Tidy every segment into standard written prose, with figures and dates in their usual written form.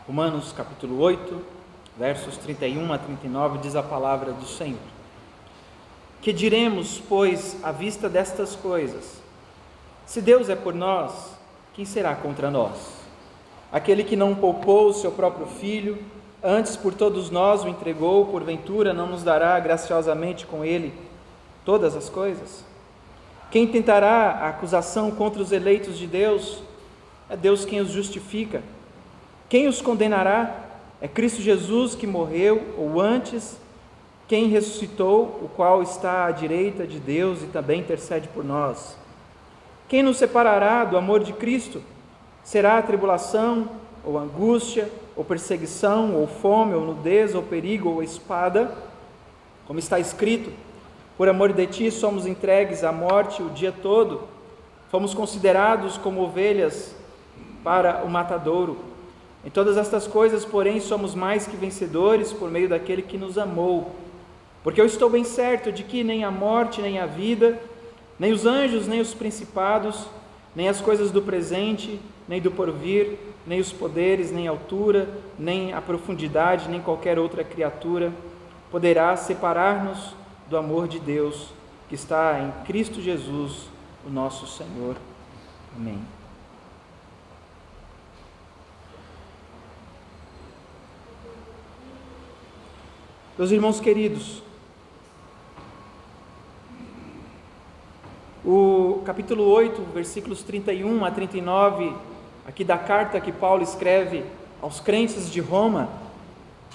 Romanos capítulo 8, versos 31 a 39, diz a palavra do Senhor. Que diremos, pois, à vista destas coisas? Se Deus é por nós, quem será contra nós? Aquele que não poupou o seu próprio Filho, antes por todos nós o entregou, porventura não nos dará graciosamente com ele todas as coisas? Quem tentará a acusação contra os eleitos de Deus? É Deus quem os justifica. Quem os condenará? É Cristo Jesus que morreu, ou antes, quem ressuscitou, o qual está à direita de Deus e também intercede por nós. Quem nos separará do amor de Cristo? Será a tribulação, ou angústia, ou perseguição, ou fome, ou nudez, ou perigo, ou espada? Como está escrito: por amor de ti somos entregues à morte o dia todo, fomos considerados como ovelhas para o matadouro. Em todas estas coisas, porém, somos mais que vencedores por meio daquele que nos amou. Porque eu estou bem certo de que nem a morte, nem a vida, nem os anjos, nem os principados, nem as coisas do presente, nem do porvir, nem os poderes, nem a altura, nem a profundidade, nem qualquer outra criatura poderá separar-nos do amor de Deus que está em Cristo Jesus, o nosso Senhor. Amém. Meus irmãos queridos, o capítulo 8, versículos 31 a 39, aqui da carta que Paulo escreve aos crentes de Roma,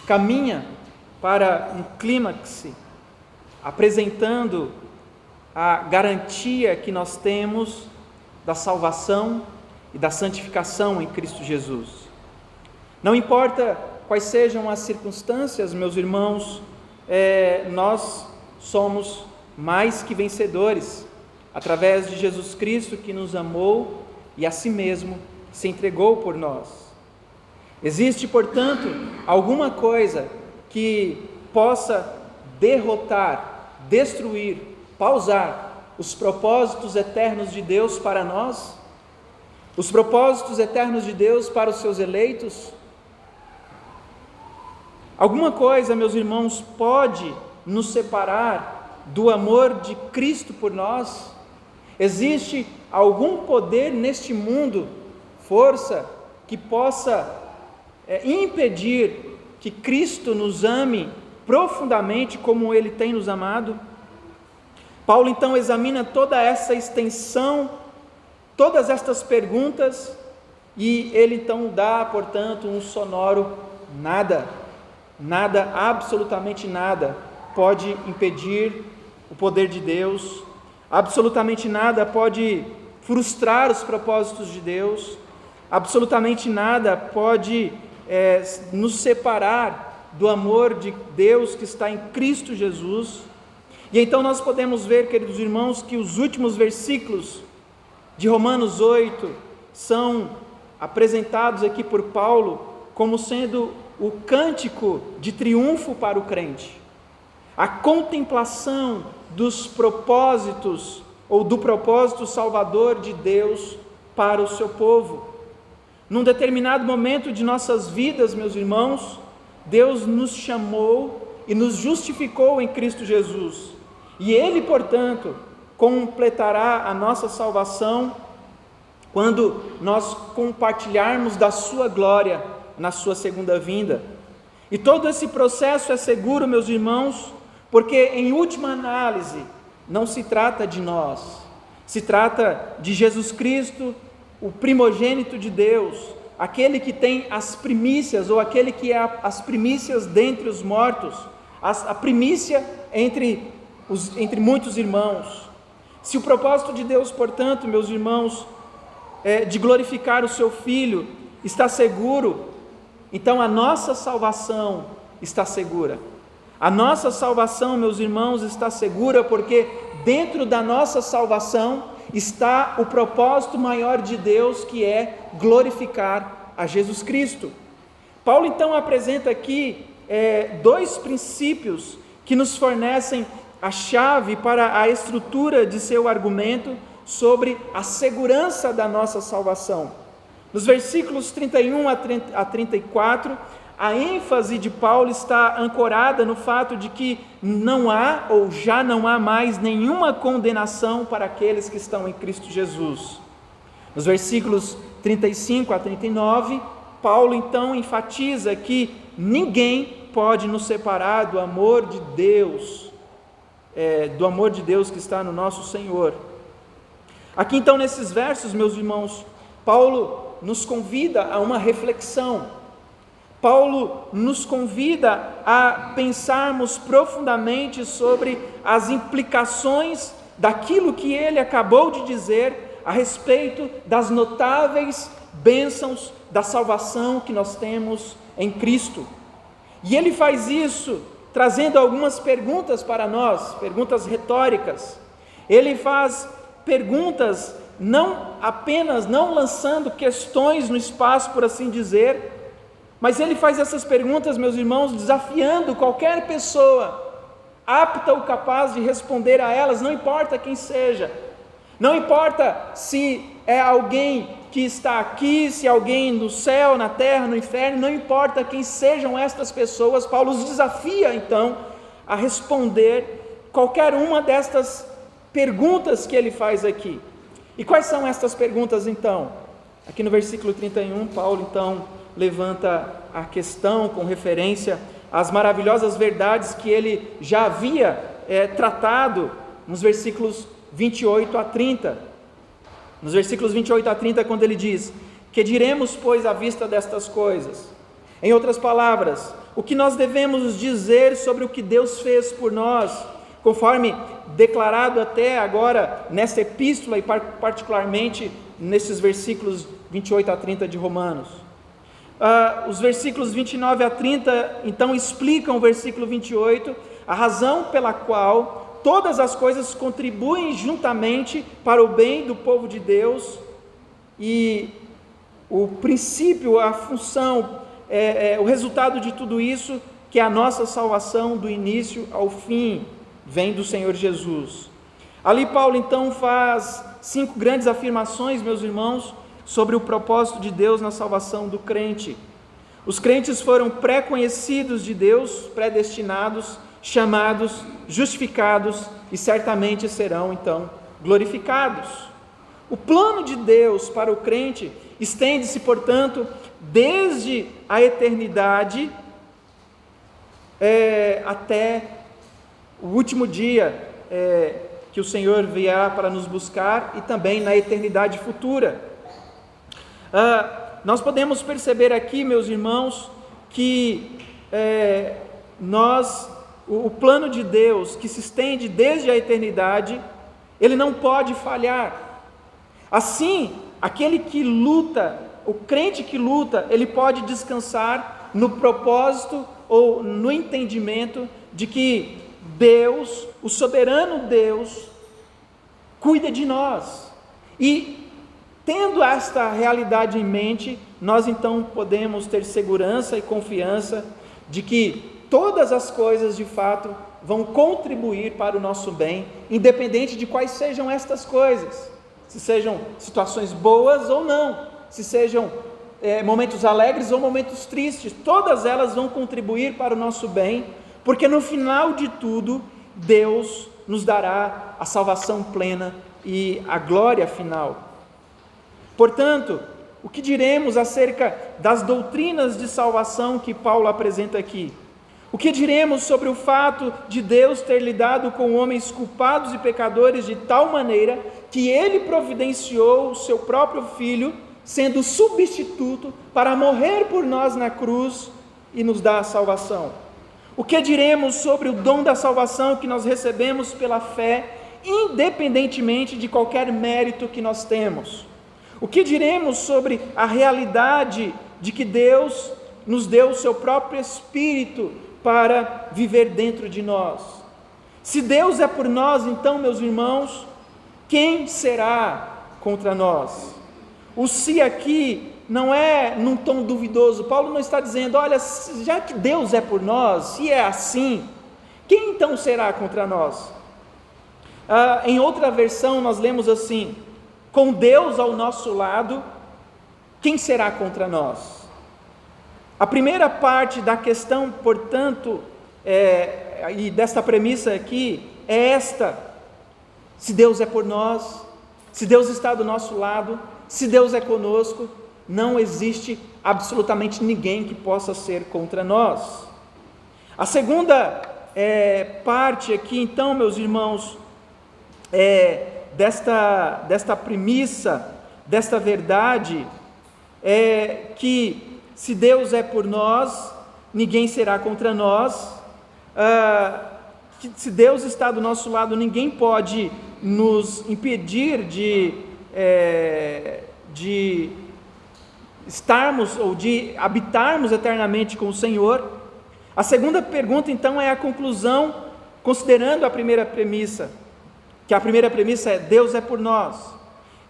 caminha para um clímax, apresentando a garantia que nós temos da salvação e da santificação em Cristo Jesus. Não importa quais sejam as circunstâncias, meus irmãos, nós somos mais que vencedores, através de Jesus Cristo que nos amou e a si mesmo se entregou por nós. Existe, portanto, alguma coisa que possa derrotar, destruir, pausar os propósitos eternos de Deus para nós? Os propósitos eternos de Deus para os seus eleitos? Alguma coisa, meus irmãos, pode nos separar do amor de Cristo por nós? Existe algum poder neste mundo, força, que possa impedir que Cristo nos ame profundamente como Ele tem nos amado? Paulo então examina toda essa extensão, todas estas perguntas, e ele então dá, portanto, um sonoro nada. Nada, absolutamente nada, pode impedir o poder de Deus, absolutamente nada pode frustrar os propósitos de Deus, absolutamente nada pode nos separar do amor de Deus que está em Cristo Jesus. E então nós podemos ver, queridos irmãos, que os últimos versículos de Romanos 8 são apresentados aqui por Paulo como sendo o cântico de triunfo para o crente, a contemplação dos propósitos, ou do propósito salvador de Deus para o seu povo. Num determinado momento de nossas vidas, meus irmãos, Deus nos chamou e nos justificou em Cristo Jesus, e Ele, portanto, completará a nossa salvação quando nós compartilharmos da sua glória na sua segunda vinda. E todo esse processo é seguro, meus irmãos, porque em última análise não se trata de nós, se trata de Jesus Cristo, o primogênito de Deus, aquele que tem as primícias, ou aquele que é as primícias dentre os mortos, a primícia entre muitos irmãos. Se o propósito de Deus, portanto, meus irmãos, de glorificar o seu Filho está seguro, então a nossa salvação está segura. A nossa salvação, meus irmãos, está segura porque dentro da nossa salvação está o propósito maior de Deus, que é glorificar a Jesus Cristo. Paulo então apresenta aqui dois princípios que nos fornecem a chave para a estrutura de seu argumento sobre a segurança da nossa salvação. Nos versículos 31 a 34, a ênfase de Paulo está ancorada no fato de que não há ou já não há mais nenhuma condenação para aqueles que estão em Cristo Jesus. Nos versículos 35 a 39, Paulo então enfatiza que ninguém pode nos separar do amor de Deus, que está no nosso Senhor. Aqui então nesses versos, meus irmãos, Paulo nos convida a uma reflexão. Paulo nos convida a pensarmos profundamente sobre as implicações daquilo que ele acabou de dizer a respeito das notáveis bênçãos da salvação que nós temos em Cristo. E ele faz isso trazendo algumas perguntas para nós, perguntas retóricas. Ele faz perguntas não lançando questões no espaço, por assim dizer, mas ele faz essas perguntas, meus irmãos, desafiando qualquer pessoa apta ou capaz de responder a elas, não importa quem seja, não importa se é alguém que está aqui, se é alguém no céu, na terra, no inferno, não importa quem sejam estas pessoas, Paulo os desafia então a responder qualquer uma destas perguntas que ele faz aqui. E quais são estas perguntas então? Aqui no versículo 31, Paulo então levanta a questão com referência às maravilhosas verdades que ele já havia tratado nos versículos 28 a 30. Nos versículos 28 a 30, quando ele diz: que diremos, pois, à vista destas coisas? Em outras palavras, o que nós devemos dizer sobre o que Deus fez por nós, conforme declarado até agora nesta epístola e particularmente nesses versículos 28 a 30 de Romanos. Os versículos 29 a 30 então explicam o versículo 28, a razão pela qual todas as coisas contribuem juntamente para o bem do povo de Deus, e o princípio, a função, o resultado de tudo isso, que é a nossa salvação do início ao fim, vem do Senhor Jesus. Ali Paulo então faz 5 grandes afirmações, meus irmãos, sobre o propósito de Deus na salvação do crente. Os crentes foram pré-conhecidos de Deus, predestinados, chamados, justificados e certamente serão então glorificados. O plano de Deus para o crente estende-se, portanto, desde a eternidade até o último dia que o Senhor virá para nos buscar, e também na eternidade futura. Nós podemos perceber aqui, meus irmãos, que o plano de Deus, que se estende desde a eternidade, ele não pode falhar. Assim, aquele que luta, o crente que luta, ele pode descansar no propósito ou no entendimento de que Deus, o soberano Deus, cuida de nós. E tendo esta realidade em mente, nós então podemos ter segurança e confiança de que todas as coisas de fato vão contribuir para o nosso bem, independente de quais sejam estas coisas, se sejam situações boas ou não, se sejam momentos alegres ou momentos tristes, todas elas vão contribuir para o nosso bem, porque no final de tudo, Deus nos dará a salvação plena e a glória final. Portanto, o que diremos acerca das doutrinas de salvação que Paulo apresenta aqui? O que diremos sobre o fato de Deus ter lidado com homens culpados e pecadores de tal maneira que Ele providenciou o seu próprio Filho, sendo substituto para morrer por nós na cruz e nos dar a salvação? O que diremos sobre o dom da salvação que nós recebemos pela fé, independentemente de qualquer mérito que nós temos? O que diremos sobre a realidade de que Deus nos deu o seu próprio Espírito para viver dentro de nós? Se Deus é por nós, então, meus irmãos, quem será contra nós? O se aqui não é num tom duvidoso. Paulo não está dizendo, olha, já que Deus é por nós, se é assim, quem então será contra nós? Em outra versão nós lemos assim: com Deus ao nosso lado, quem será contra nós? A primeira parte da questão, portanto, e desta premissa aqui, é esta: se Deus é por nós, se Deus está do nosso lado, se Deus é conosco, não existe absolutamente ninguém que possa ser contra nós. A segunda parte aqui, então, meus irmãos, desta premissa, desta verdade, é que se Deus é por nós, ninguém será contra nós. Que se Deus está do nosso lado, ninguém pode nos impedir de estarmos ou de habitarmos eternamente com o Senhor. A segunda pergunta, então, é a conclusão, considerando a primeira premissa, que a primeira premissa é: Deus é por nós.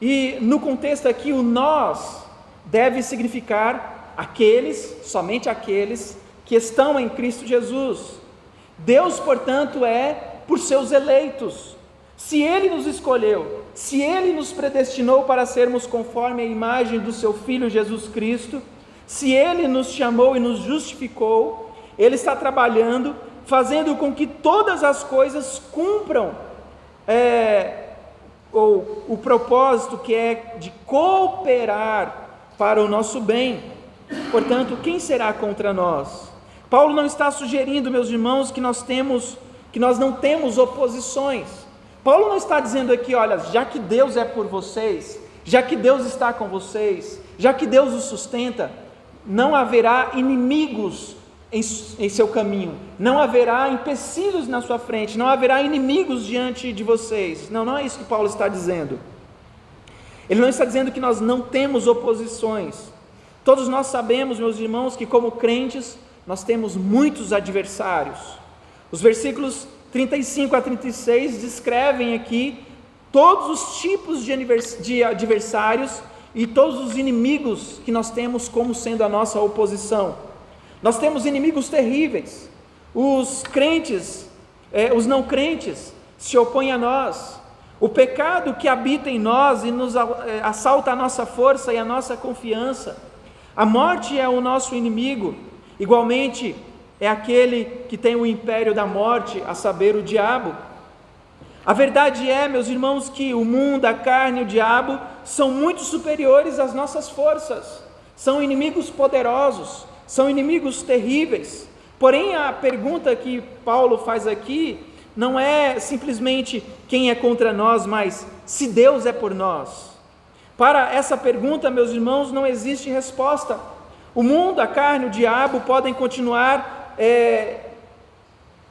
E no contexto aqui, o nós deve significar aqueles, somente aqueles, que estão em Cristo Jesus. Deus, portanto, é por seus eleitos. Se Ele nos escolheu, se Ele nos predestinou para sermos conforme a imagem do Seu Filho Jesus Cristo, se Ele nos chamou e nos justificou, Ele está trabalhando, fazendo com que todas as coisas cumpram o propósito, que é de cooperar para o nosso bem. Portanto, quem será contra nós? Paulo não está sugerindo, meus irmãos, que nós não temos oposições. Paulo não está dizendo aqui: olha, já que Deus é por vocês, já que Deus está com vocês, já que Deus os sustenta, não haverá inimigos em seu caminho, não haverá empecilhos na sua frente, não haverá inimigos diante de vocês. Não é isso que Paulo está dizendo. Ele não está dizendo que nós não temos oposições. Todos nós sabemos, meus irmãos, que como crentes nós temos muitos adversários. Os versículos 35 a 36 descrevem aqui todos os tipos de adversários e todos os inimigos que nós temos como sendo a nossa oposição. Nós temos inimigos terríveis. Os crentes, os não crentes se opõem a nós. O pecado que habita em nós e nos assalta a nossa força e a nossa confiança. A morte é o nosso inimigo. Igualmente, é aquele que tem o império da morte, a saber, o diabo. A verdade é, meus irmãos, que o mundo, a carne e o diabo são muito superiores às nossas forças. São inimigos poderosos, são inimigos terríveis. Porém, a pergunta que Paulo faz aqui não é simplesmente quem é contra nós, mas se Deus é por nós. Para essa pergunta, meus irmãos, não existe resposta. O mundo, a carne, o diabo podem continuar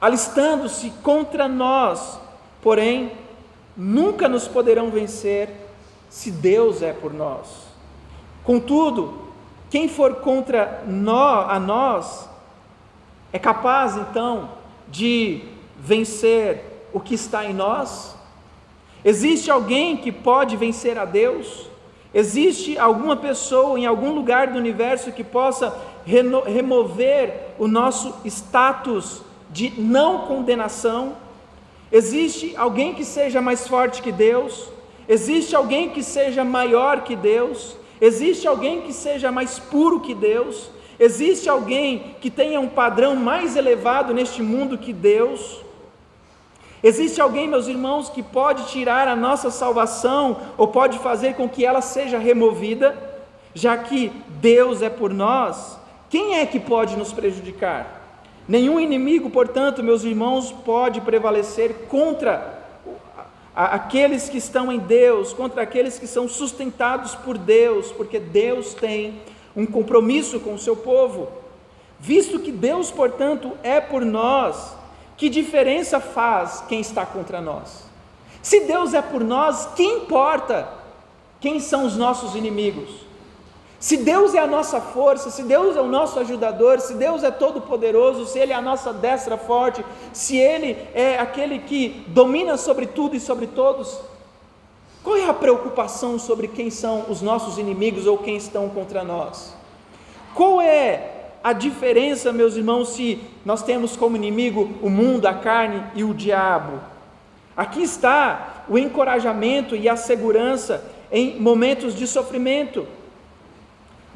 alistando-se contra nós, porém, nunca nos poderão vencer se Deus é por nós. Contudo, quem for contra nós é capaz, então, de vencer o que está em nós? Existe alguém que pode vencer a Deus? Existe alguma pessoa em algum lugar do universo que possa remover o nosso status de não condenação? Existe alguém que seja mais forte que Deus? Existe alguém que seja maior que Deus? Existe alguém que seja mais puro que Deus? Existe alguém que tenha um padrão mais elevado neste mundo que Deus? Existe alguém, meus irmãos, que pode tirar a nossa salvação ou pode fazer com que ela seja removida? Já que Deus é por nós, quem é que pode nos prejudicar? Nenhum inimigo, portanto, meus irmãos, pode prevalecer contra aqueles que estão em Deus, contra aqueles que são sustentados por Deus, porque Deus tem um compromisso com o seu povo. Visto que Deus, portanto, é por nós, que diferença faz quem está contra nós? Se Deus é por nós, que importa quem são os nossos inimigos? Se Deus é a nossa força, se Deus é o nosso ajudador, se Deus é todo poderoso, se Ele é a nossa destra forte, se Ele é aquele que domina sobre tudo e sobre todos, qual é a preocupação sobre quem são os nossos inimigos ou quem estão contra nós? Qual é a diferença, meus irmãos, se nós temos como inimigo o mundo, a carne e o diabo? Aqui está o encorajamento e a segurança em momentos de sofrimento.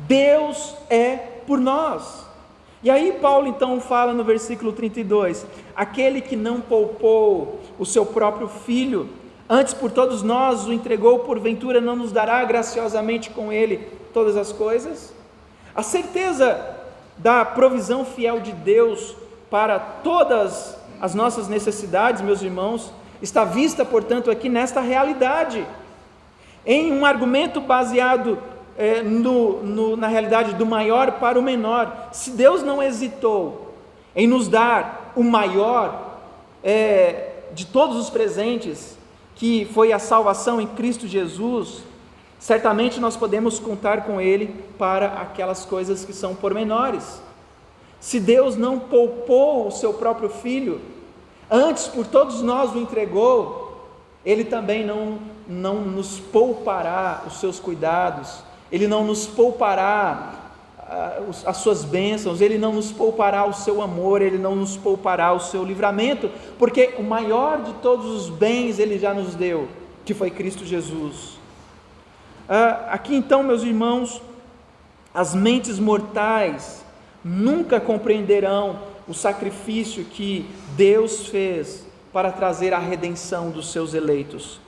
Deus é por nós. E aí Paulo então fala no versículo 32, aquele que não poupou o seu próprio filho, antes por todos nós o entregou, porventura não nos dará graciosamente com ele todas as coisas? A certeza da provisão fiel de Deus para todas as nossas necessidades, meus irmãos, está vista, portanto, aqui nesta realidade, em um argumento baseado na realidade do maior para o menor. Se Deus não hesitou em nos dar o maior de todos os presentes, que foi a salvação em Cristo Jesus, certamente nós podemos contar com Ele para aquelas coisas que são pormenores. Se Deus não poupou o seu próprio Filho, antes por todos nós o entregou, Ele também não nos poupará os seus cuidados, Ele não nos poupará as suas bênçãos, Ele não nos poupará o seu amor, Ele não nos poupará o seu livramento, porque o maior de todos os bens Ele já nos deu, que foi Cristo Jesus. Aqui então, meus irmãos, as mentes mortais nunca compreenderão o sacrifício que Deus fez para trazer a redenção dos seus eleitos.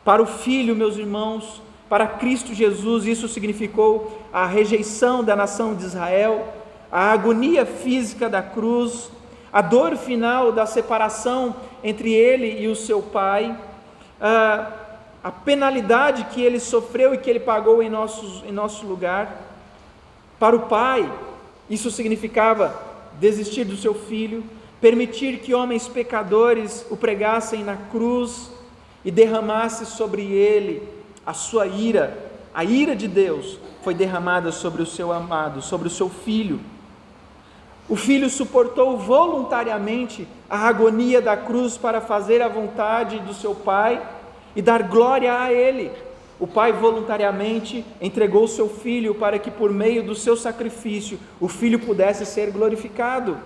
Para o Filho, meus irmãos, para Cristo Jesus, isso significou a rejeição da nação de Israel, a agonia física da cruz, a dor final da separação entre ele e o seu Pai, a penalidade que ele sofreu e que ele pagou em nosso lugar. Para o Pai, isso significava desistir do seu Filho, permitir que homens pecadores o pregassem na cruz e derramasse sobre ele a sua ira. A ira de Deus foi derramada sobre o seu amado, sobre o seu Filho. O Filho suportou voluntariamente a agonia da cruz para fazer a vontade do seu Pai e dar glória a Ele. O Pai voluntariamente entregou o seu Filho para que por meio do seu sacrifício o Filho pudesse ser glorificado.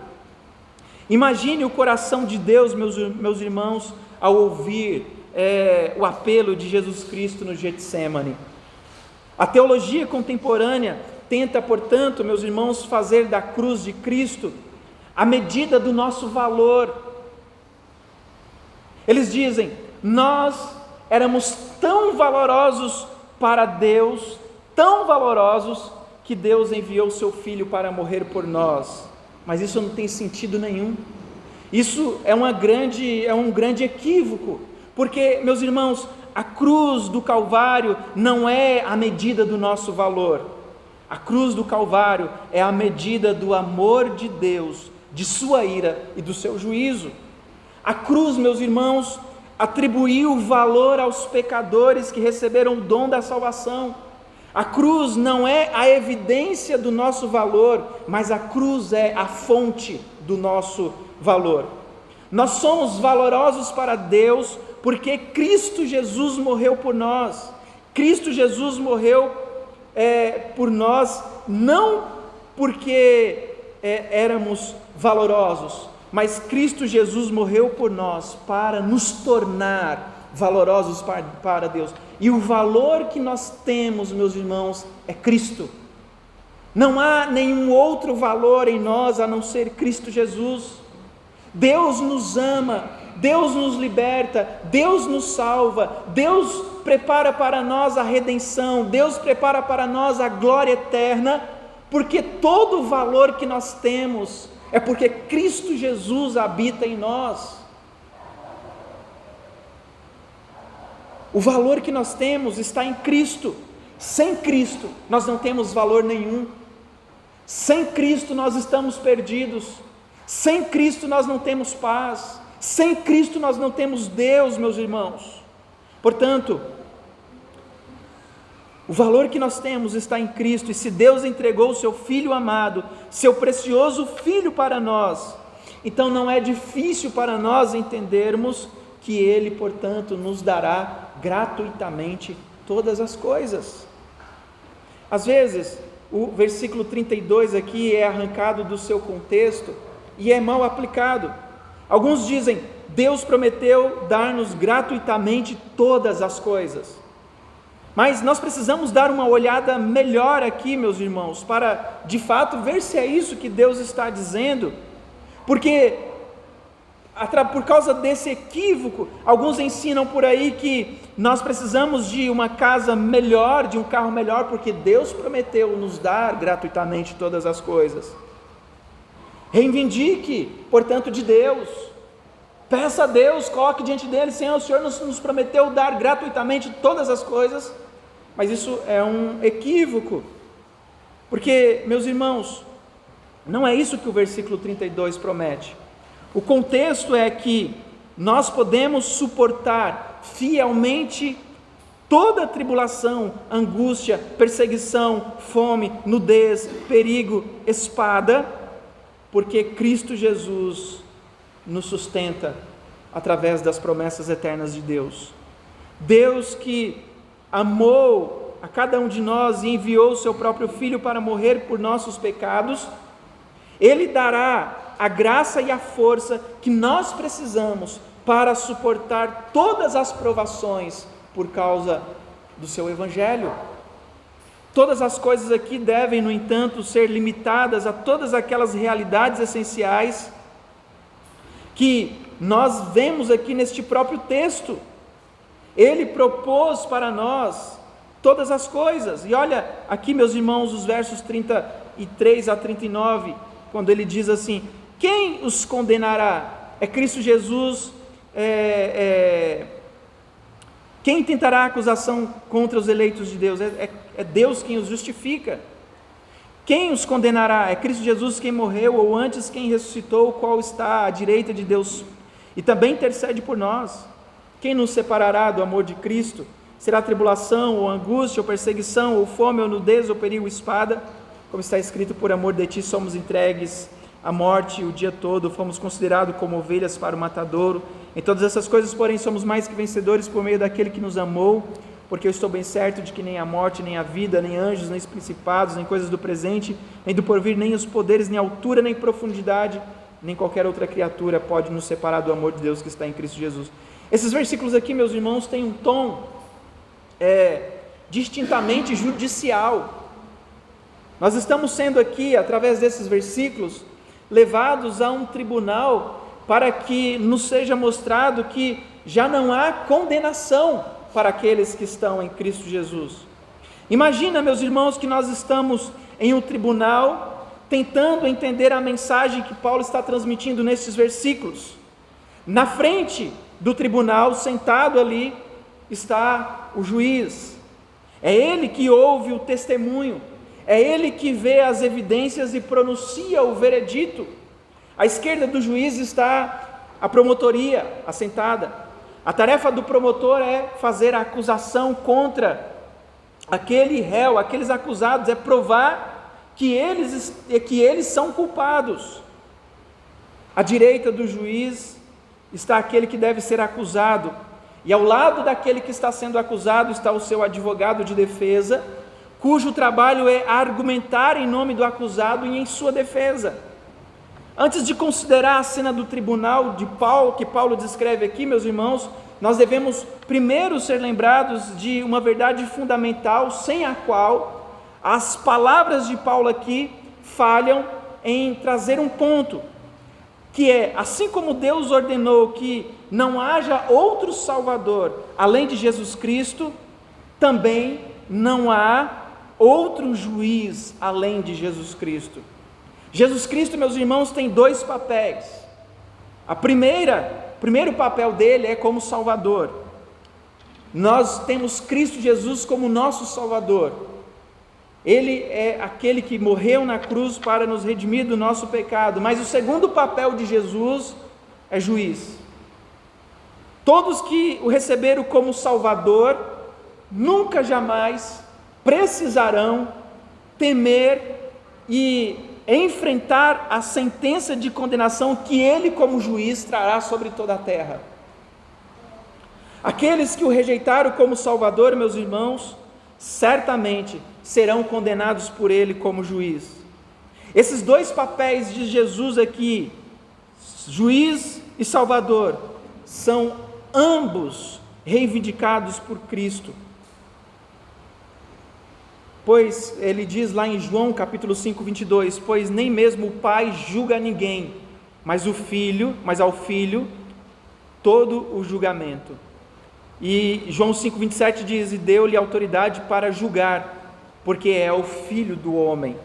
Imagine o coração de Deus, meus irmãos, ao ouvir o apelo de Jesus Cristo no Getsêmani. A teologia contemporânea tenta, portanto, meus irmãos, fazer da cruz de Cristo a medida do nosso valor. Eles dizem: nós éramos tão valorosos para Deus, tão valorosos, que Deus enviou o seu Filho para morrer por nós. Mas isso não tem sentido nenhum. Isso é um grande equívoco, porque, meus irmãos, a cruz do Calvário não é a medida do nosso valor. A cruz do Calvário é a medida do amor de Deus, de sua ira e do seu juízo. A cruz, meus irmãos, atribuiu valor aos pecadores que receberam o dom da salvação. A cruz não é a evidência do nosso valor, mas a cruz é a fonte do nosso valor. Nós somos valorosos para Deus porque Cristo Jesus morreu por nós. Cristo Jesus morreu por nós, não porque éramos valorosos, mas Cristo Jesus morreu por nós para nos tornar valorosos para Deus. E o valor que nós temos, meus irmãos, é Cristo. Não há nenhum outro valor em nós a não ser Cristo Jesus. Deus nos ama, Deus nos liberta, Deus nos salva, Deus prepara para nós a redenção, Deus prepara para nós a glória eterna, porque todo o valor que nós temos é porque Cristo Jesus habita em nós. O valor que nós temos está em Cristo. Sem Cristo nós não temos valor nenhum. Sem Cristo nós estamos perdidos. Sem Cristo nós não temos paz. Sem Cristo nós não temos Deus, meus irmãos. Portanto, o valor que nós temos está em Cristo, e se Deus entregou o seu Filho amado, seu precioso Filho para nós, então não é difícil para nós entendermos que Ele, portanto, nos dará gratuitamente todas as coisas. Às vezes, o versículo 32 aqui é arrancado do seu contexto e é mal aplicado. Alguns dizem: Deus prometeu dar-nos gratuitamente todas as coisas. Mas nós precisamos dar uma olhada melhor aqui, meus irmãos, para de fato ver se é isso que Deus está dizendo, porque por causa desse equívoco, alguns ensinam por aí que nós precisamos de uma casa melhor, de um carro melhor, porque Deus prometeu nos dar gratuitamente todas as coisas. Reivindique, portanto, de Deus, peça a Deus, coloque diante dele: Senhor, o Senhor nos prometeu dar gratuitamente todas as coisas. Mas isso é um equívoco, porque, meus irmãos, não é isso que o versículo 32 promete. O contexto é que nós podemos suportar fielmente toda tribulação, angústia, perseguição, fome, nudez, perigo, espada, porque Cristo Jesus nos sustenta através das promessas eternas de Deus. Deus que amou a cada um de nós e enviou o seu próprio Filho para morrer por nossos pecados, Ele dará a graça e a força que nós precisamos para suportar todas as provações por causa do seu Evangelho. Todas as coisas aqui devem, no entanto, ser limitadas a todas aquelas realidades essenciais que nós vemos aqui neste próprio texto. Ele propôs para nós todas as coisas. E olha aqui, meus irmãos, os versos 33 a 39, quando ele diz assim: quem os condenará? É Cristo Jesus. Quem tentará acusação contra os eleitos de Deus? É Deus quem os justifica. Quem os condenará? É Cristo Jesus quem morreu, ou antes quem ressuscitou, o qual está à direita de Deus e também intercede por nós. Quem nos separará do amor de Cristo? Será tribulação, ou angústia, ou perseguição, ou fome, ou nudez, ou perigo, espada? Como está escrito: por amor de ti somos entregues à morte o dia todo, fomos considerados como ovelhas para o matadouro. Em todas essas coisas, porém, somos mais que vencedores por meio daquele que nos amou, porque eu estou bem certo de que nem a morte, nem a vida, nem anjos, nem os principados, nem coisas do presente, nem do porvir, nem os poderes, nem altura, nem profundidade, nem qualquer outra criatura pode nos separar do amor de Deus que está em Cristo Jesus. Esses versículos aqui, meus irmãos, têm um tom distintamente judicial. Nós estamos sendo aqui, através desses versículos, levados a um tribunal para que nos seja mostrado que já não há condenação para aqueles que estão em Cristo Jesus. Imagina, meus irmãos, que nós estamos em um tribunal tentando entender a mensagem que Paulo está transmitindo nesses versículos. Na frente do tribunal, sentado ali, está o juiz. É ele que ouve o testemunho, é ele que vê as evidências e pronuncia o veredito. À esquerda do juiz está a promotoria assentada. A tarefa do promotor é fazer a acusação contra aquele réu, aqueles acusados, é provar que eles são culpados. À direita do juiz está aquele que deve ser acusado, e ao lado daquele que está sendo acusado está o seu advogado de defesa, cujo trabalho é argumentar em nome do acusado e em sua defesa. Antes de considerar a cena do tribunal de Paulo, que Paulo descreve aqui, meus irmãos, nós devemos primeiro ser lembrados de uma verdade fundamental, sem a qual as palavras de Paulo aqui falham em trazer um ponto, que é: assim como Deus ordenou que não haja outro Salvador além de Jesus Cristo, também não há outro juiz além de Jesus Cristo. Jesus Cristo, meus irmãos, tem dois papéis. O primeiro papel dele é como Salvador. Nós temos Cristo Jesus como nosso Salvador. Ele é aquele que morreu na cruz para nos redimir do nosso pecado. Mas o segundo papel de Jesus é juiz. Todos que o receberam como Salvador, nunca jamais precisarão temer e enfrentar a sentença de condenação que ele, como juiz, trará sobre toda a terra. Aqueles que o rejeitaram como Salvador, meus irmãos, certamente serão condenados por ele como juiz. Esses dois papéis de Jesus aqui, juiz e Salvador, são ambos reivindicados por Cristo. Pois ele diz lá em João capítulo 5, 22, pois nem mesmo o Pai julga ninguém, mas ao Filho todo o julgamento. E João 5, 27 diz, e deu-lhe autoridade para julgar, porque é o Filho do homem.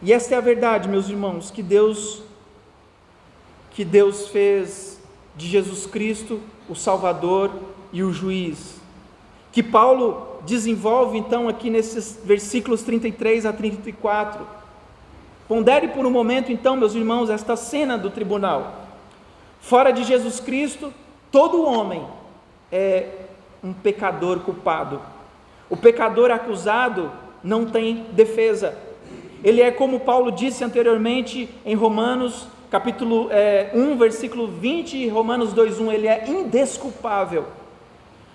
E esta é a verdade, meus irmãos, que Deus fez de Jesus Cristo o Salvador e o juiz, que Paulo desenvolve então aqui nesses versículos 33 a 34. Pondere por um momento então, meus irmãos, esta cena do tribunal. Fora de Jesus Cristo, todo homem é um pecador culpado. O pecador acusado não tem defesa. Ele é, como Paulo disse anteriormente em Romanos capítulo 1, versículo 20, e Romanos 2:1, ele é indesculpável.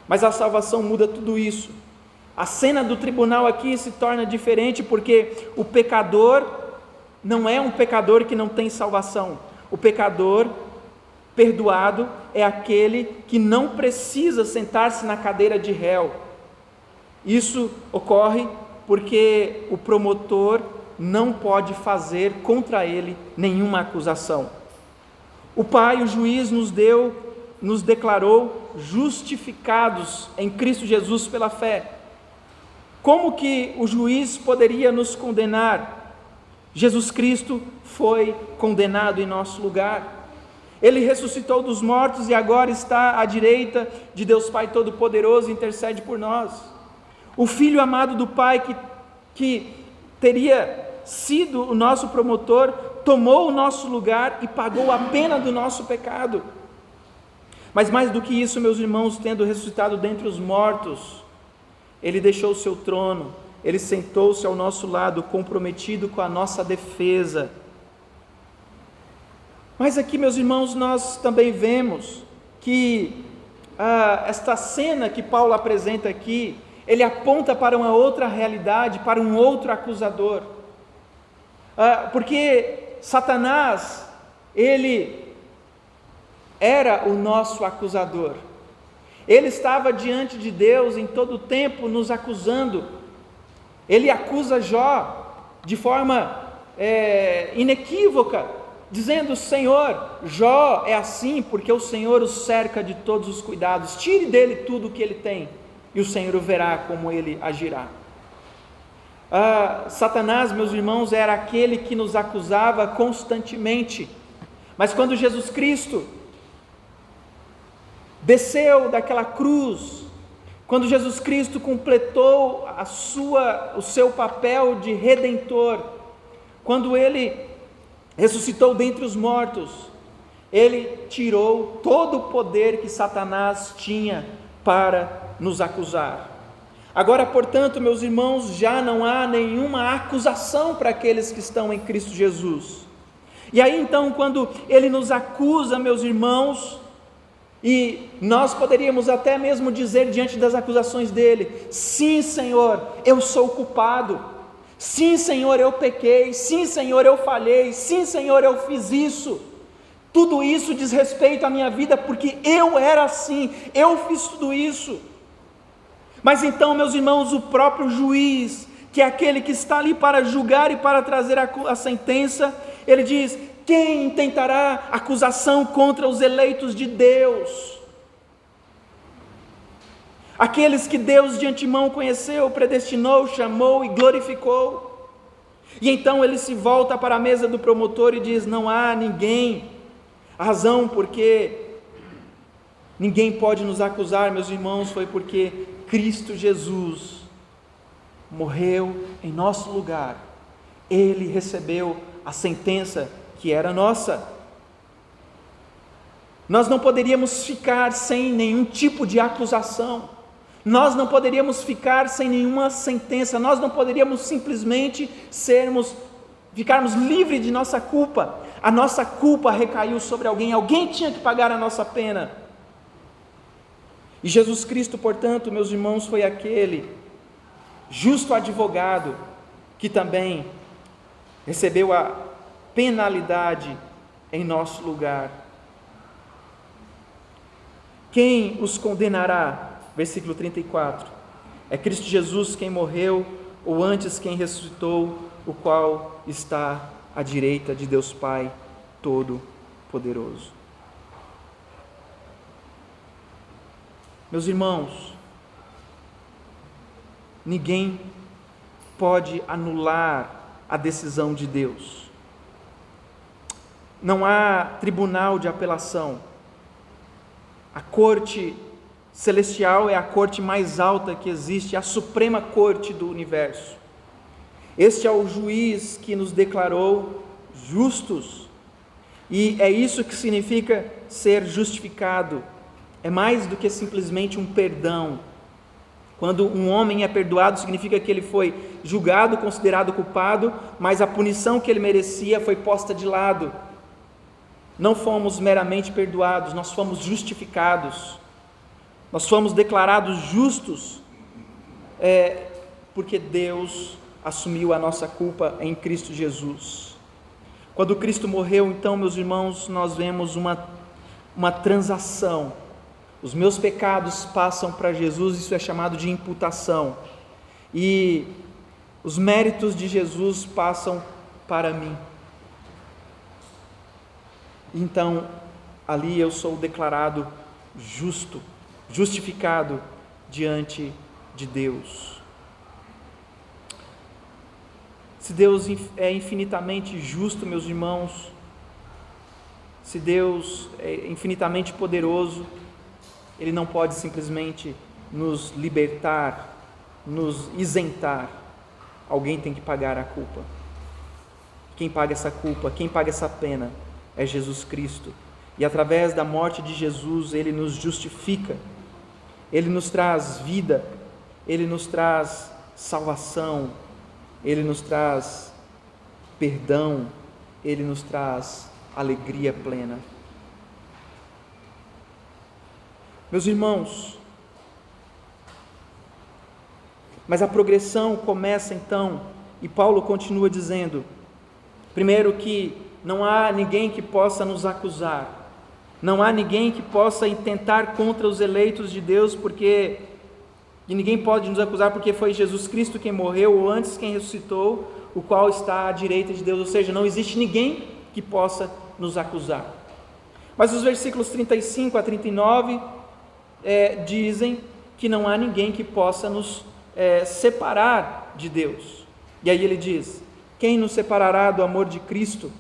Mas a salvação muda tudo isso. A cena do tribunal aqui se torna diferente, porque o pecador não é um pecador que não tem salvação. O pecador perdoado é aquele que não precisa sentar-se na cadeira de réu. Isso ocorre porque o promotor não pode fazer contra ele nenhuma acusação. O Pai, o juiz, nos declarou justificados em Cristo Jesus pela fé. Como que o juiz poderia nos condenar? Jesus Cristo foi condenado em nosso lugar. Ele ressuscitou dos mortos e agora está à direita de Deus Pai Todo-Poderoso e intercede por nós. O Filho amado do Pai, que teria sido o nosso promotor, tomou o nosso lugar e pagou a pena do nosso pecado. Mas mais do que isso, meus irmãos, tendo ressuscitado dentre os mortos, ele deixou o seu trono, ele sentou-se ao nosso lado, comprometido com a nossa defesa. Mas aqui, meus irmãos, nós também vemos que esta cena que Paulo apresenta aqui, ele aponta para uma outra realidade, para um outro acusador. Porque Satanás, ele era o nosso acusador. Ele estava diante de Deus em todo o tempo nos acusando. Ele acusa Jó de forma inequívoca, dizendo: Senhor, Jó é assim porque o Senhor o cerca de todos os cuidados, tire dele tudo o que ele tem e o Senhor verá como ele agirá. Satanás, meus irmãos, era aquele que nos acusava constantemente, mas quando Jesus Cristo desceu daquela cruz, quando Jesus Cristo completou o seu papel de redentor, quando ele ressuscitou dentre os mortos, ele tirou todo o poder que Satanás tinha para nos acusar. Agora, portanto, meus irmãos, já não há nenhuma acusação para aqueles que estão em Cristo Jesus. E aí então, quando ele nos acusa, meus irmãos, e nós poderíamos até mesmo dizer diante das acusações dele: sim, Senhor, eu sou culpado, sim, Senhor, eu pequei, sim, Senhor, eu falhei, sim, Senhor, eu fiz isso, tudo isso diz respeito à minha vida, porque eu era assim, eu fiz tudo isso. Mas então, meus irmãos, o próprio juiz, que é aquele que está ali para julgar e para trazer a sentença, ele diz: quem intentará acusação contra os eleitos de Deus? Aqueles que Deus de antemão conheceu, predestinou, chamou e glorificou. E então ele se volta para a mesa do promotor e diz: não há ninguém. A razão porque ninguém pode nos acusar, meus irmãos, foi porque Cristo Jesus morreu em nosso lugar. Ele recebeu a sentença que era nossa. Nós não poderíamos ficar sem nenhum tipo de acusação, nós não poderíamos ficar sem nenhuma sentença, nós não poderíamos simplesmente ficarmos livres de nossa culpa. A nossa culpa recaiu sobre alguém tinha que pagar a nossa pena. E Jesus Cristo, portanto, meus irmãos, foi aquele justo advogado que também recebeu a penalidade em nosso lugar. Quem os condenará? Versículo 34. É Cristo Jesus quem morreu, ou antes quem ressuscitou, o qual está à direita de Deus Pai Todo-Poderoso. Meus irmãos, ninguém pode anular a decisão de Deus. Não há tribunal de apelação. A corte celestial é a corte mais alta que existe, a suprema corte do universo. Este é o juiz que nos declarou justos, e é isso que significa ser justificado. É mais do que simplesmente um perdão. Quando um homem é perdoado, significa que ele foi julgado, considerado culpado, mas a punição que ele merecia foi posta de lado. Não fomos meramente perdoados, nós fomos justificados. Nós fomos declarados justos, porque Deus assumiu a nossa culpa em Cristo Jesus. Quando Cristo morreu, então, meus irmãos, nós vemos uma transação. Os meus pecados passam para Jesus, isso é chamado de imputação. E os méritos de Jesus passam para mim. Então, ali eu sou declarado justo, justificado diante de Deus. Se Deus é infinitamente justo, meus irmãos, se Deus é infinitamente poderoso, Ele não pode simplesmente nos libertar, nos isentar. Alguém tem que pagar a culpa. Quem paga essa culpa, quem paga essa pena é Jesus Cristo. E através da morte de Jesus, Ele nos justifica. Ele nos traz vida, Ele nos traz salvação, Ele nos traz perdão, Ele nos traz alegria plena. Meus irmãos, mas a progressão começa então, e Paulo continua dizendo, primeiro que não há ninguém que possa nos acusar, não há ninguém que possa intentar contra os eleitos de Deus, e ninguém pode nos acusar porque foi Jesus Cristo quem morreu, ou antes quem ressuscitou, o qual está à direita de Deus, ou seja, não existe ninguém que possa nos acusar. Mas os versículos 35 a 39 dizem que não há ninguém que possa nos separar de Deus. E aí ele diz, quem nos separará do amor de Cristo?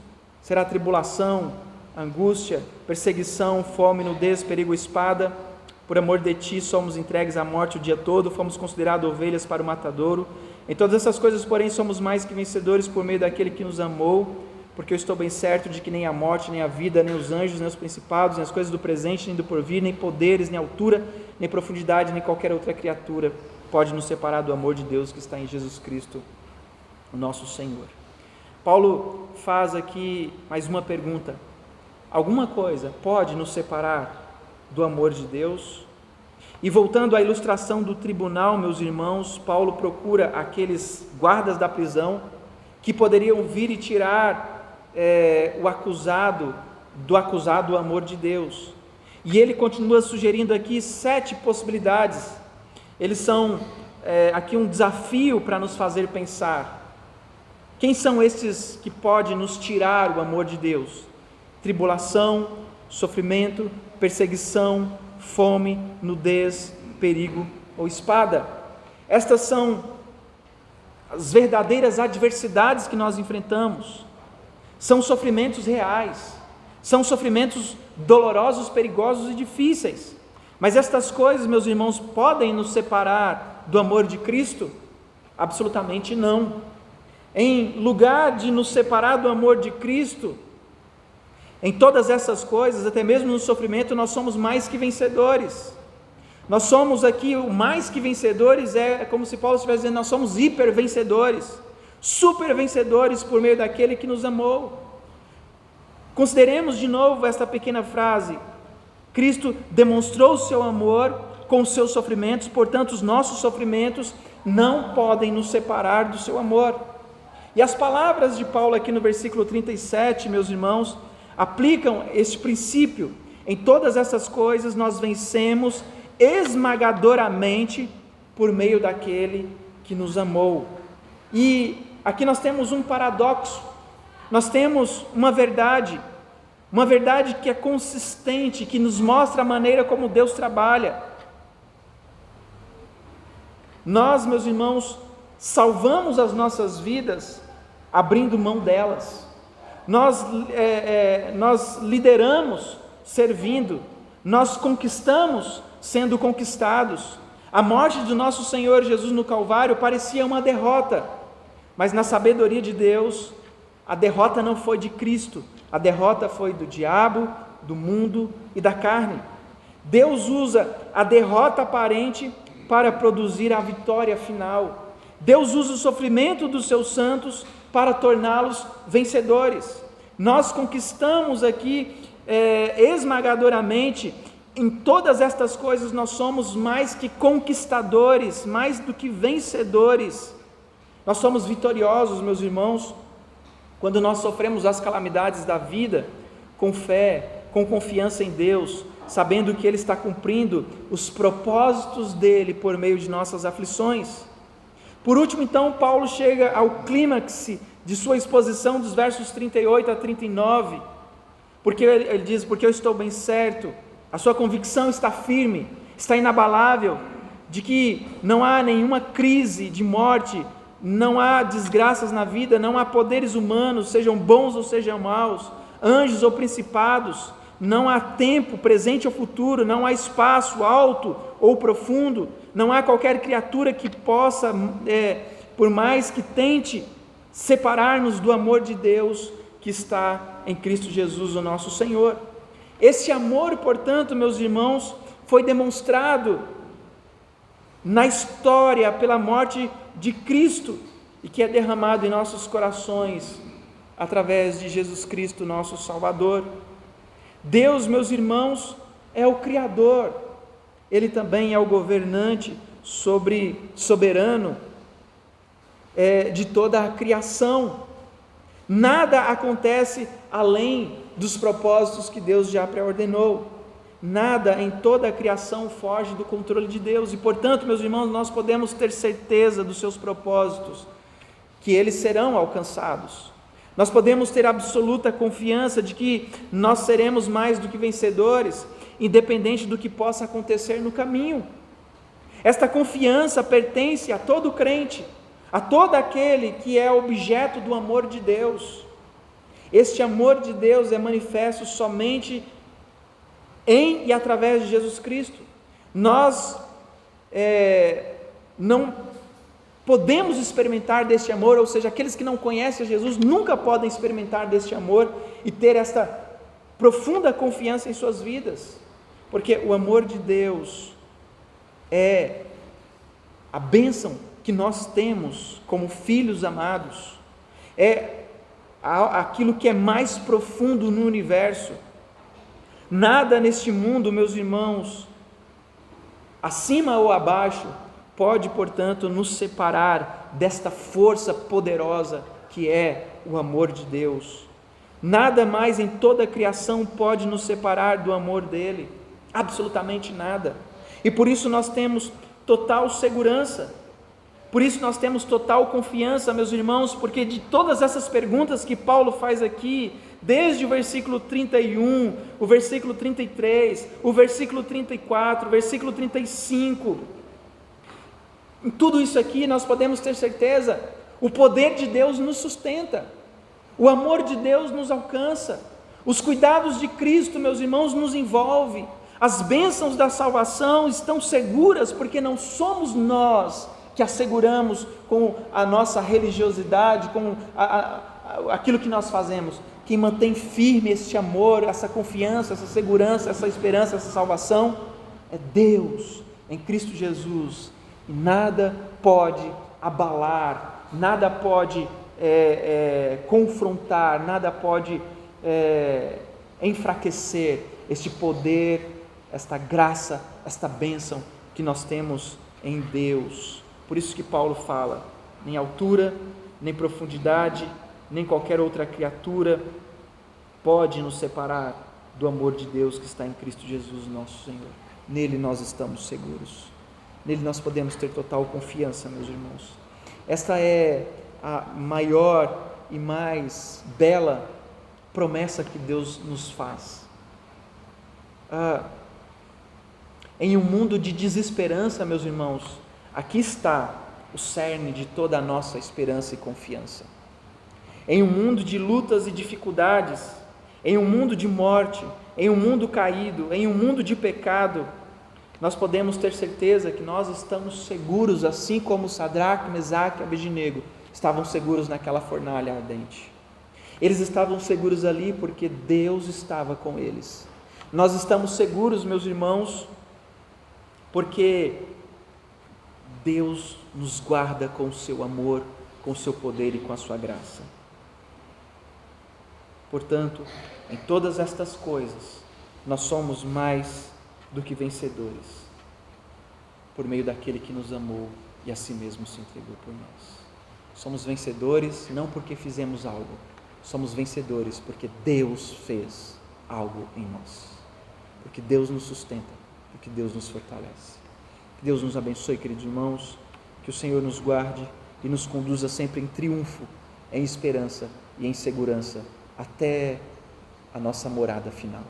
Será tribulação, angústia, perseguição, fome, nudez, perigo, espada? Por amor de ti somos entregues à morte o dia todo, fomos considerados ovelhas para o matadouro. Em todas essas coisas, porém, somos mais que vencedores por meio daquele que nos amou, porque eu estou bem certo de que nem a morte, nem a vida, nem os anjos, nem os principados, nem as coisas do presente, nem do porvir, nem poderes, nem altura, nem profundidade, nem qualquer outra criatura pode nos separar do amor de Deus que está em Jesus Cristo, o nosso Senhor. Paulo faz aqui mais uma pergunta: alguma coisa pode nos separar do amor de Deus? E voltando à ilustração do tribunal, meus irmãos, Paulo procura aqueles guardas da prisão que poderiam vir e tirar o acusado do amor de Deus. E ele continua sugerindo aqui 7 possibilidades. Eles são aqui um desafio para nos fazer pensar. Quem são esses que podem nos tirar o amor de Deus? Tribulação, sofrimento, perseguição, fome, nudez, perigo ou espada. Estas são as verdadeiras adversidades que nós enfrentamos. São sofrimentos reais, são sofrimentos dolorosos, perigosos e difíceis. Mas estas coisas, meus irmãos, podem nos separar do amor de Cristo? Absolutamente não. Em lugar de nos separar do amor de Cristo, em todas essas coisas, até mesmo no sofrimento, nós somos mais que vencedores. Nós somos aqui, o mais que vencedores é como se Paulo estivesse dizendo, nós somos hiper vencedores, super vencedores por meio daquele que nos amou. Consideremos de novo esta pequena frase: Cristo demonstrou o seu amor com os seus sofrimentos, portanto os nossos sofrimentos não podem nos separar do seu amor. E as palavras de Paulo aqui no versículo 37, meus irmãos, aplicam este princípio. Em todas essas coisas nós vencemos esmagadoramente por meio daquele que nos amou. E aqui nós temos um paradoxo, nós temos uma verdade que é consistente, que nos mostra a maneira como Deus trabalha. Nós, meus irmãos, salvamos as nossas vidas abrindo mão delas. Nós lideramos servindo, nós conquistamos sendo conquistados. A morte do nosso Senhor Jesus no Calvário parecia uma derrota, mas na sabedoria de Deus, a derrota não foi de Cristo, a derrota foi do diabo, do mundo e da carne. Deus usa a derrota aparente para produzir a vitória final. Deus usa o sofrimento dos seus santos para torná-los vencedores. Nós conquistamos aqui esmagadoramente. Em todas estas coisas nós somos mais que conquistadores, mais do que vencedores. Nós somos vitoriosos, meus irmãos, quando nós sofremos as calamidades da vida, com fé, com confiança em Deus, sabendo que Ele está cumprindo os propósitos dEle por meio de nossas aflições. Por último, então, Paulo chega ao clímax de sua exposição dos versos 38 a 39, porque ele diz: porque eu estou bem certo, a sua convicção está firme, está inabalável, de que não há nenhuma crise de morte, não há desgraças na vida, não há poderes humanos, sejam bons ou sejam maus, anjos ou principados, não há tempo presente ou futuro, não há espaço alto ou profundo, não há qualquer criatura que possa, por mais que tente, separar-nos do amor de Deus que está em Cristo Jesus, o nosso Senhor. Esse amor, portanto, meus irmãos, foi demonstrado na história pela morte de Cristo e que é derramado em nossos corações através de Jesus Cristo, nosso Salvador. Deus, meus irmãos, é o Criador, Ele também é o governante soberano de toda a criação. Nada acontece além dos propósitos que Deus já pré-ordenou. Nada em toda a criação foge do controle de Deus, e portanto, meus irmãos, nós podemos ter certeza dos seus propósitos, que eles serão alcançados. Nós podemos ter absoluta confiança de que nós seremos mais do que vencedores, independente do que possa acontecer no caminho. Esta confiança pertence a todo crente, a todo aquele que é objeto do amor de Deus. Este amor de Deus é manifesto somente em e através de Jesus Cristo. Nós não podemos experimentar deste amor, ou seja, aqueles que não conhecem Jesus nunca podem experimentar deste amor e ter esta profunda confiança em suas vidas, porque o amor de Deus é a bênção que nós temos como filhos amados, é aquilo que é mais profundo no universo. Nada neste mundo, meus irmãos, acima ou abaixo, pode, portanto, nos separar desta força poderosa que é o amor de Deus. Nada mais em toda a criação pode nos separar do amor dele, absolutamente nada. E por isso nós temos total segurança, por isso nós temos total confiança, meus irmãos, porque de todas essas perguntas que Paulo faz aqui, desde o versículo 31, o versículo 33, o versículo 34, o versículo 35, em tudo isso aqui nós podemos ter certeza, o poder de Deus nos sustenta, o amor de Deus nos alcança, os cuidados de Cristo, meus irmãos, nos envolve, as bênçãos da salvação estão seguras, porque não somos nós que asseguramos com a nossa religiosidade, com aquilo que nós fazemos. Quem mantém firme este amor, essa confiança, essa segurança, essa esperança, essa salvação, é Deus, em Cristo Jesus. E nada pode abalar, nada pode confrontar, nada pode enfraquecer este poder, esta graça, esta bênção que nós temos em Deus. Por isso que Paulo fala, nem altura, nem profundidade, nem qualquer outra criatura pode nos separar do amor de Deus que está em Cristo Jesus, nosso Senhor. Nele nós estamos seguros. Nele nós podemos ter total confiança, meus irmãos. Esta é a maior e mais bela promessa que Deus nos faz. Em um mundo de desesperança, meus irmãos, aqui está o cerne de toda a nossa esperança e confiança. Em um mundo de lutas e dificuldades, em um mundo de morte, em um mundo caído, em um mundo de pecado, nós podemos ter certeza que nós estamos seguros, assim como Sadraque, Mesaque e Abednego estavam seguros naquela fornalha ardente. Eles estavam seguros ali porque Deus estava com eles. Nós estamos seguros, meus irmãos, porque Deus nos guarda com o seu amor, com o seu poder e com a sua graça. Portanto, em todas estas coisas, nós somos mais do que vencedores, por meio daquele que nos amou e a si mesmo se entregou por nós. Somos vencedores não porque fizemos algo, somos vencedores porque Deus fez algo em nós, porque Deus nos sustenta, porque Deus nos fortalece. Que Deus nos abençoe, queridos irmãos, que o Senhor nos guarde e nos conduza sempre em triunfo, em esperança e em segurança, até a nossa morada final,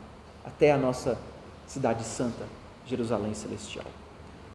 até a nossa cidade santa, Jerusalém Celestial.